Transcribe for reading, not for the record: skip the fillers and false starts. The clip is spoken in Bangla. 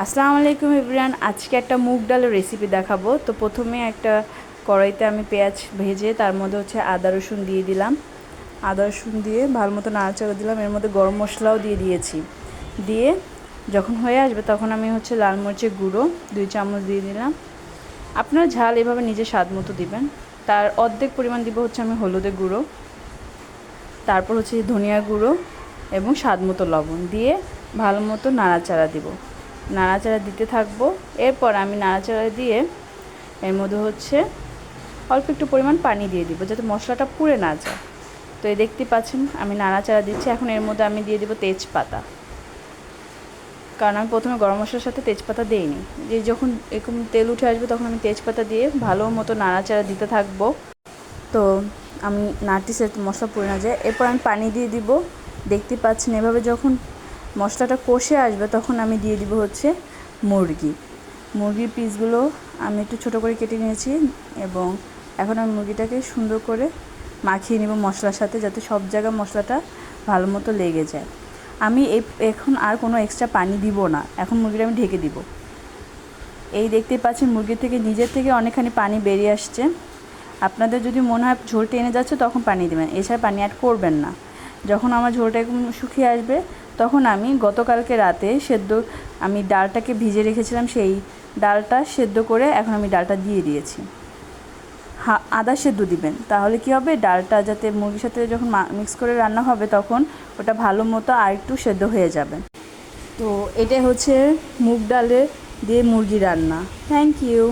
আসসালামু আলাইকুম এভরিওয়ান। আজকে একটা মুগ ডালের রেসিপি দেখাবো। তো প্রথমে একটা কড়াইতে আমি পেঁয়াজ ভেজে তার মধ্যে আদা রসুন দিয়ে দিলাম। আদা রসুন দিয়ে ভালো মতো নাড়াচাড়া দিলাম। এর মধ্যে গরম মশলাও দিয়ে দিয়েছি। দিয়ে যখন হয়ে আসবে তখন আমি লাল মরিচের গুঁড়ো 2 চামচ দিয়ে দিলাম। আপনারা ঝাল এভাবে নিজের স্বাদ মতো দিবেন। তার অর্ধেক পরিমাণ দিব আমি হলুদের গুঁড়ো, তারপর ধনিয়া গুঁড়ো এবং স্বাদ মতো লবণ দিয়ে ভালো মতো নাড়াচাড়া দিব। নাড়াচাড়া দিতে থাকবো। এরপর আমি নাড়াচাড়া দিয়ে এর মধ্যে অল্প একটু পরিমাণ পানি দিয়ে দিব যাতে মশলাটা পুড়ে না যায়। তো এই দেখতে পাচ্ছেন আমি নাড়াচাড়া দিচ্ছি। এখন এর মধ্যে আমি দিয়ে দেবো তেজপাতা, কারণ আমি প্রথমে গরম মশলার সাথে তেজপাতা দিইনি। যে যখন এরকম তেল উঠে আসবে তখন আমি তেজপাতা দিয়ে ভালো মতো নাড়াচাড়া দিতে থাকবো। তো আমি নাড়তেছি মশলা পুড়ে না যায়। এরপর আমি পানি দিয়ে দিব। দেখতে পাচ্ছেন এভাবে যখন মশলাটা কষে আসবে তখন আমি দিয়ে দিব মুরগির পিসগুলো আমি একটু ছোটো করে কেটে নিয়েছি এবং এখন আমি মুরগিটাকে সুন্দর করে মাখিয়ে নেব মশলার সাথে, যাতে সব জায়গায় মশলাটা ভালো মতো লেগে যায়। আমি এখন আর কোনো এক্সট্রা পানি দিব না। এখন মুরগিটা আমি ঢেকে দিব। এই দেখতে পাচ্ছেন মুরগির থেকে নিজের থেকে অনেকখানি পানি বেরিয়ে আসছে। আপনাদের যদি মনে হয় ঝোল টেনে যাচ্ছে তখন পানি দেবেন, এছাড়া পানি অ্যাড করবেন না। যখন আমার ঝোলটা একদম শুকিয়ে আসবে তখন আমি গতকালকে রাতে আমি ডালটাকে ভিজে রেখেছিলাম, সেই ডালটা সেদ্ধ করে এখন আমি ডালটা দিয়ে দিয়েছি। আদা সেদ্ধ দিবেন, তাহলে কি হবে, ডালটা যাতে মুরগির সাথে যখন মিক্স করে রান্না হবে তখন ওটা ভালো মতো আর একটু সেদ্ধ হয়ে যাবে। তো এটাই মুগ ডালে দিয়ে মুরগি রান্না। Thank you.